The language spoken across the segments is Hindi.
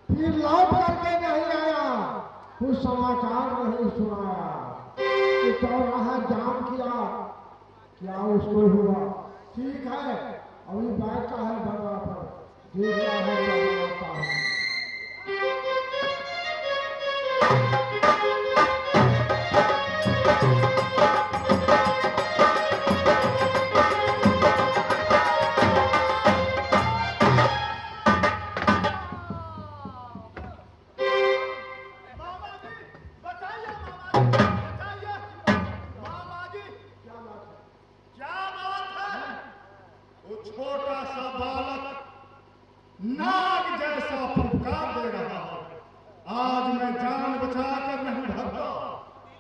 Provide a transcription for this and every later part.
फिर लौट करके नहीं आया, कुछ समाचार नहीं सुनाया कि चौराहा जाम किया, क्या उसको हुआ। ठीक है, अभी बैठा है बंगला पर, देखता है क्या होता है।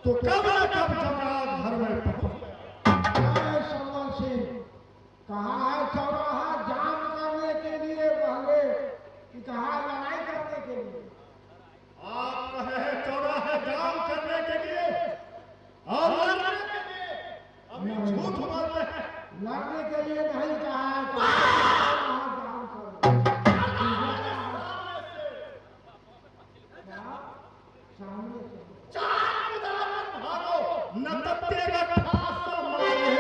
तो कब न कब जमराज घर में कहा है चौराहा जाम करने के लिए पहले कि कहा लड़ाई करने के लिए। आप कहे हैं चौराहा जाम करने के लिए और लड़ने के लिए, अभी झूठ बोलते हैं। लड़ने के लिए नहीं कहा है, चौराहा जाम करो। सामने से न तत्तेगा ठासा मारे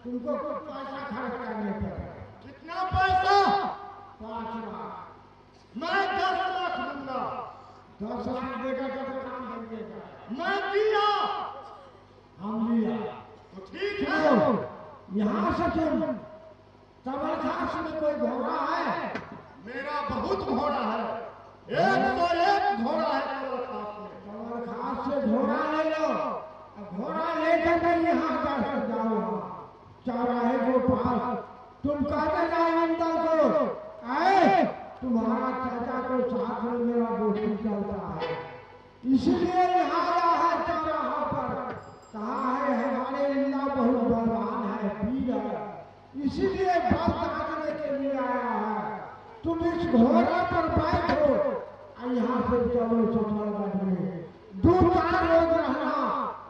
तुमको पैसा खर्च करने पड़ेगा। कितना पैसा? 5 लाख। मैं 10 लाख दूंगा। 10 लाख देगा तो काम बनेगा। मैं दिया, हम लिया तो ठीक है। यहाँ से तुम तबलखास में कोई घोड़ा है? मेरा बहुत घोड़ा है, 101 घोड़ा है तबलखास में। तबलखास से घोड़ा ले लो, घोड़ा लेकर के यहाँ जाओ चौराहे को पास। तुम कहते जाओ मंडल को, आए तुम्हारा चाचा को साथ में मेरा दोस्ती चलता है, इसलिए यहाँ आया है चौराहा पर। कहा है हमारे इंदा बहुत बलवान है, वीर है, इसीलिए बल दागने के लिए आया है। तुम इस घोड़ा पर बैठो और यहाँ से चलो सपलगढ में 2-4 रोज रहना,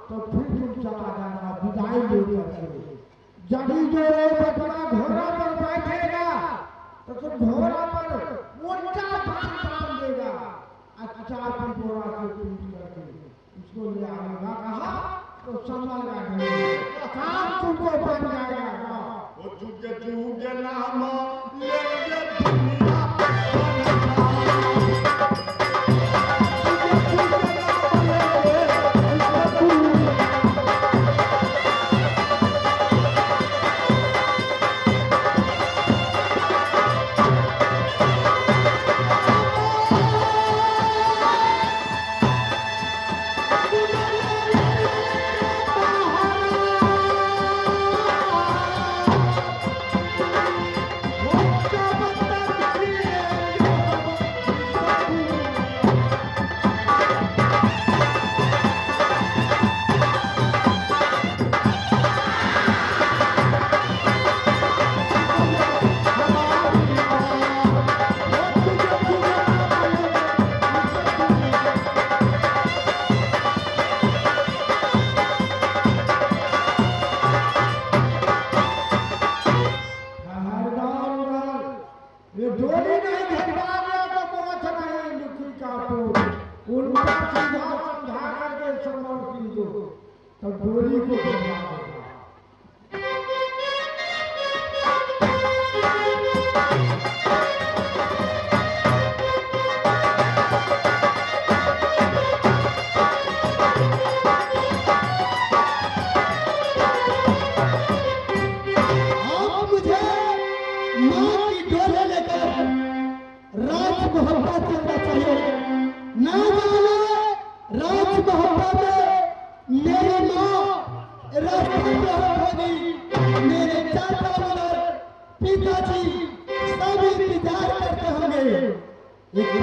तो फिर तुम चला जाना विदाई लेकर के। यदि जो बटवा घोड़ा पर बैठेगा तो तुम घोड़ा पर मोटा बांध देगा, अच्छा घोड़ा से पीट करके उसको ले आएगा। कहा तो सपलगढ में काम तुमको बन जाएगा। वो जुग जुग नाम लेंगे दुनिया मोहब्बत चलना चाहिए। ना जाने राज मोहब्बत में मेरी माँ रास्ते में होगी, मेरे चाचा उधर पिताजी सब इंतजार करते होंगे। एक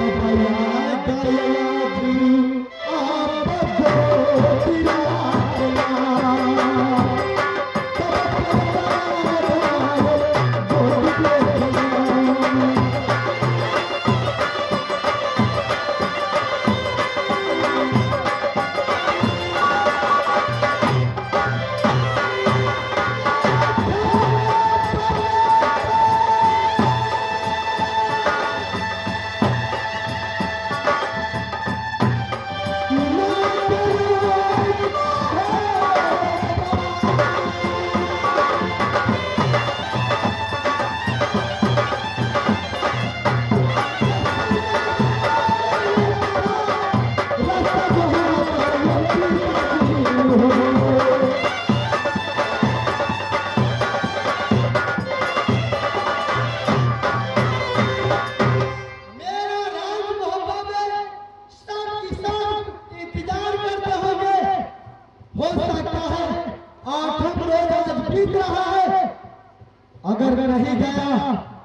अगर नहीं गया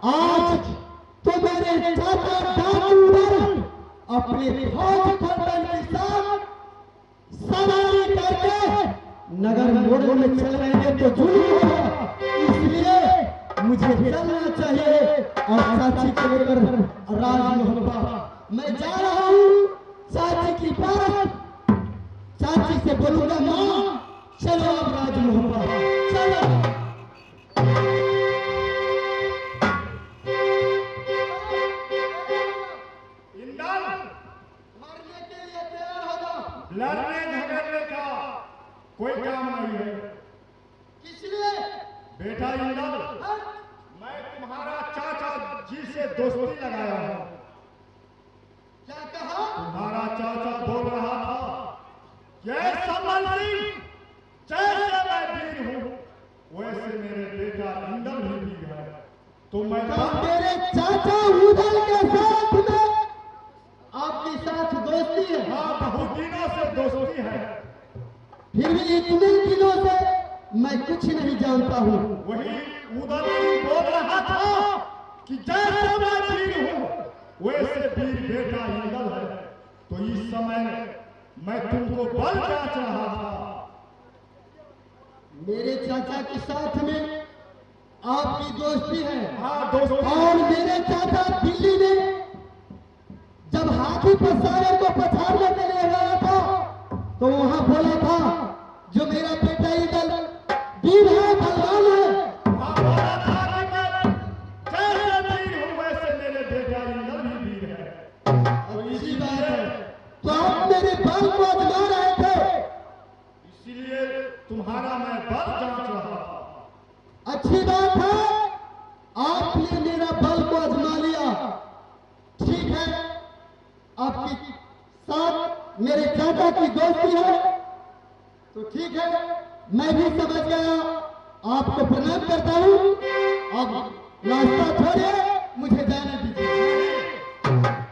आज तो मेरे चाचा डाकू अपने फौज फौजन के साथ सवारी करके नगर मोड़ में चल रहेंगे तो जुल्म होगा। इसलिए मुझे चलना चाहिए और चाची को लेकर राज मोहब्बत मैं जा रहा हूँ चाची की पास। चाची से बोलूंगा माँ चलो अब राज मोहब्बत चलो। लड़ने झगड़ने का कोई काम नहीं है। किस लिए? बेटा इंदल, मैं तुम्हारा चाचा जी से दोस्ती लगाया हूँ। क्या कहा? तुम्हारा चाचा बोल रहा था कि संभल सिंह जैसे मैं वीर हूँ वैसे मेरे बेटा इंदल भी वीर है। तो मैं मेरे चाचा उदल के साथ में आपके साथ दोस्ती है? हाँ, बहुत दिनों से दोस्ती है। फिर भी इतने दिनों से मैं कुछ नहीं जानता हूँ। वही उदल सिंह बोल रहा था कि जैसे मैं वीर हूँ वैसे वीर बेटा इंदल है। तो इस समय मैं तुमको बल जांच रहा था। मेरे चाचा के साथ में आपकी दोस्ती है? हाँ, दोस्ती। और मेरे चाचा दिल्ली में जब हाथी पसारे को पछाड़ने के लिए गया था तो वहां बोला था जो मेरा बेटा इंदल वीर है बलवान है। हाँ, बोला था कि जैसे वीर हूँ वैसे मेरे बेटा इंदल भी वीर है। और इसी बात है तो आप मेरे बल को आजमा रहे थे, इसीलिए तुम्हारा मैं बल जांच रहा था। अच्छी बात है आपने मेरा बल को आजमा लिया। ठीक है, आपके साथ मेरे चाचा की दोस्ती है तो ठीक है, मैं भी समझ गया। आपको प्रणाम करता हूँ। अब रास्ता छोड़िए, मुझे जाने दीजिए।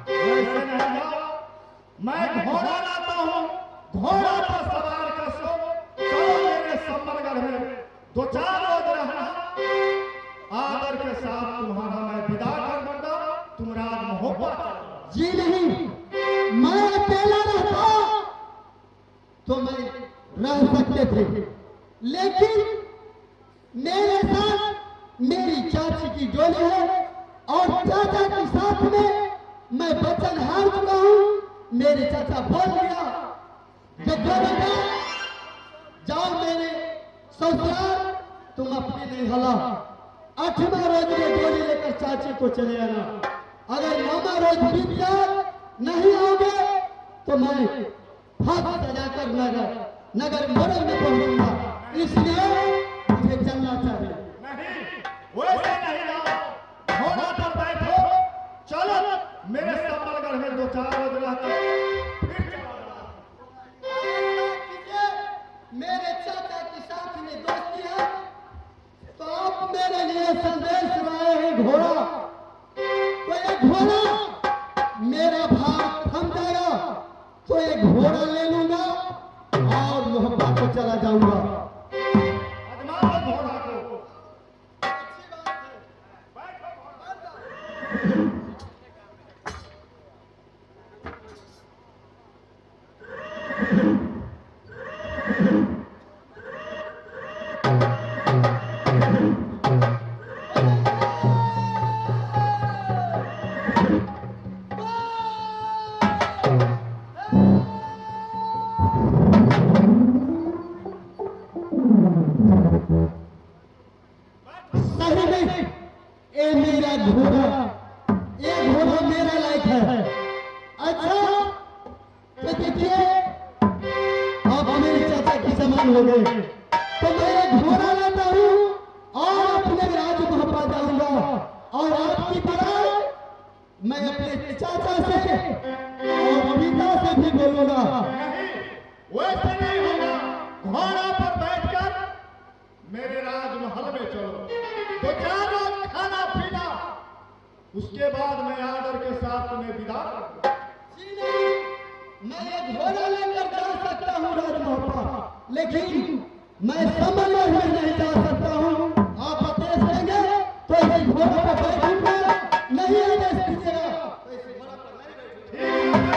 वैसे नहीं जाओ, मैं घोड़ा लाता हूँ, घोड़ा पर सवार कर चलो मेरे सपलगढ़ में 2-4 रोज रहना। आदर के साथ तुम्हारा मैं विदा कर दूंगा। तुम राज मोहब्बत। जी नहीं, मैं अकेला रहता तो मैं रह सकते थे, लेकिन मेरे साथ मेरी चाची की डोली है और चाचा के साथ में मैं वचन हार चुका हूँ। मेरे चाचा बोल दिया कि बेटा जाओ मेरे ससुराल, तुम अपने नहीं हला 8वां रोज में डोली लेकर चाची को चले आना। अगर 9वां रोज बीत जाए नहीं आओगे तो मैं फांसी सजाकर नगर मोड़ में पहुंचूंगा। इसलिए मुझे चलना चाहिए। नहीं, वैसे नहीं जाओ, घोड़ा पर बैठो, चलो मेरे सपलगढ़ में 2-4 रोज रहकर फिर मेरे चाचा के साथ में दोस्ती है तो आप मेरे लिए संदेश लाए हैं घोड़ा। तो ये घोड़ा उसके बाद मैं आदर के साथ तुम्हें विदा कर मैं एक घोड़ा लेकर जा सकता हूँ राजमहल, लेकिन मैं समंदर में नहीं जा सकता हूँ। आप आदेश देंगे तो इस घोड़े पर बैठूंगा, नहीं आदेश दीजिएगा तो इस घोड़ा पर नहीं बैठूंगा।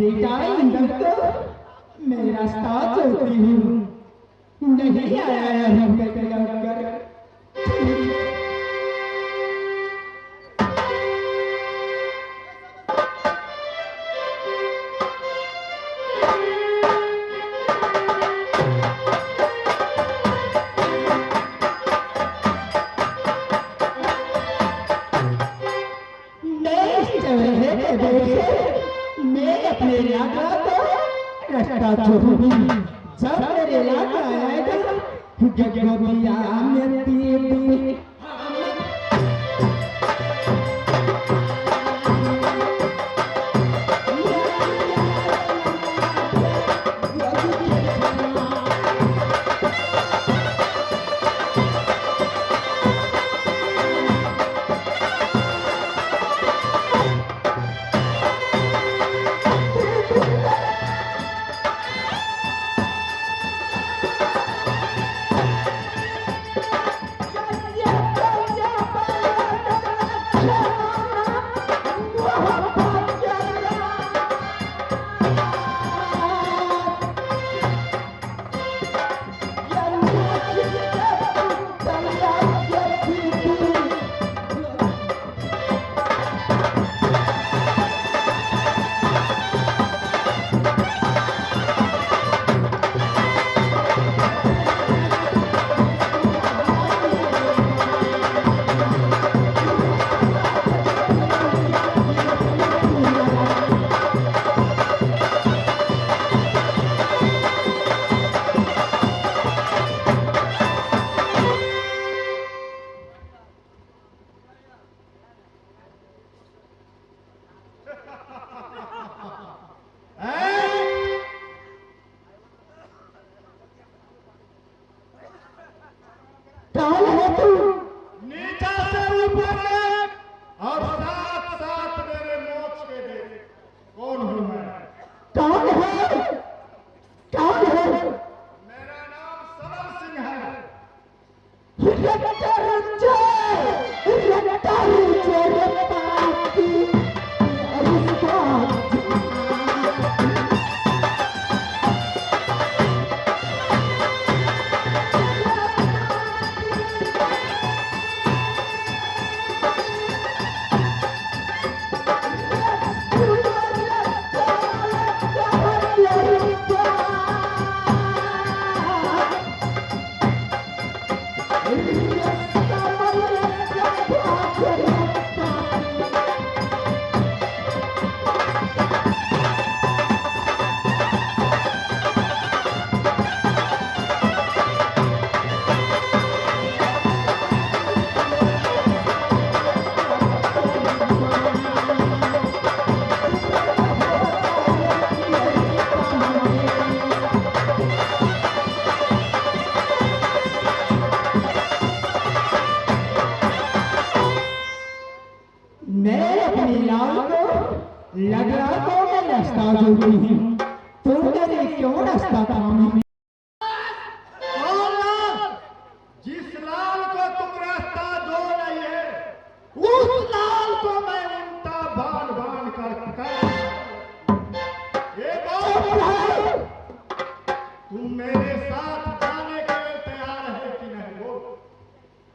बेटा इंदर को मैं रास्ता चलती हूँ, नहीं आया हम कर मैं अपने इलाका को रास्ता छोड़ूंगी। जब मेरे इलाका आएगा गगनोदिया में तीर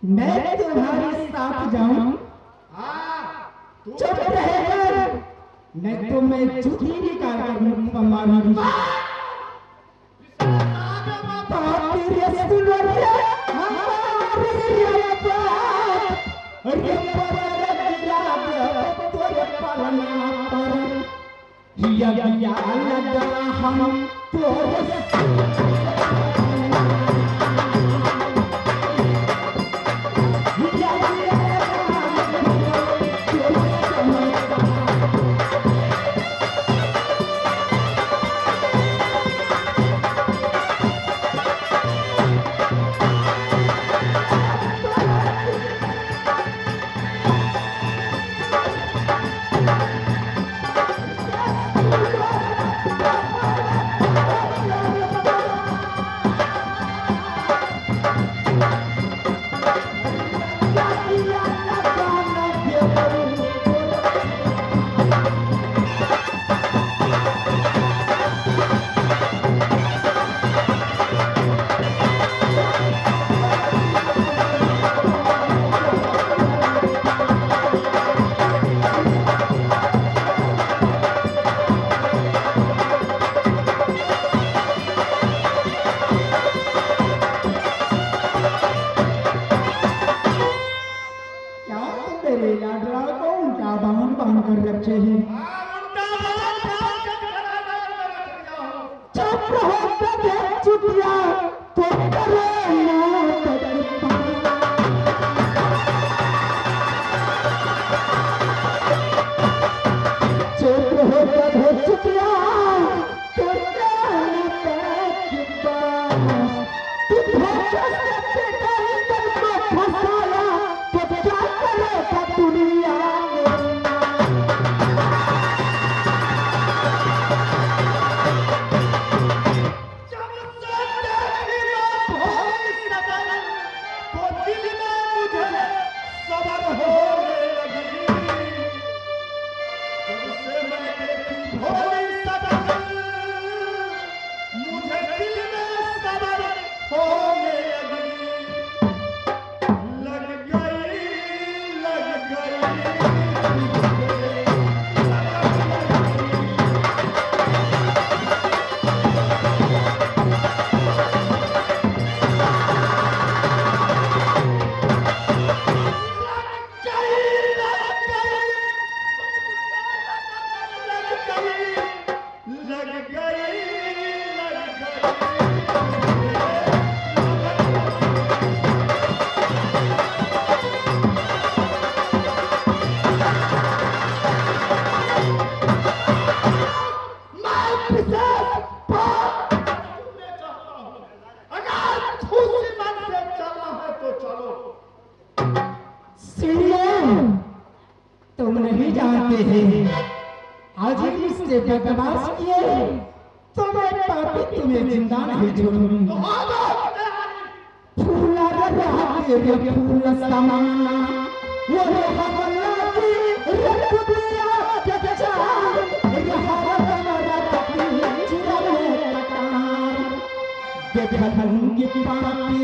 मैं तुम्हारे साथ जाऊं? चुप रहकर, नहीं तो मैं जूठी निकाल कर मुंह पर मारूंगी। बांध कर रखे हैं। चुप रहो गधे चुतिया, तो करो मौत कृपा। चुप रहो गधे चुतिया, तो करो मौत कृपा। तू धोखे से बेटा इंद्र को फंसाया, तो क्या करेगा दुनिया में। तुम नहीं जानते हैं, आज इससे बदमाश किए तो मैं पापी तुम्हें जिंदा नहीं छोड़ूंगा। फूला रहा तेरे फूल समाना, वो हवला की रख दिया जजा, यहाँ हमारा पति चिरा में कटार। देखा लूंगी पापी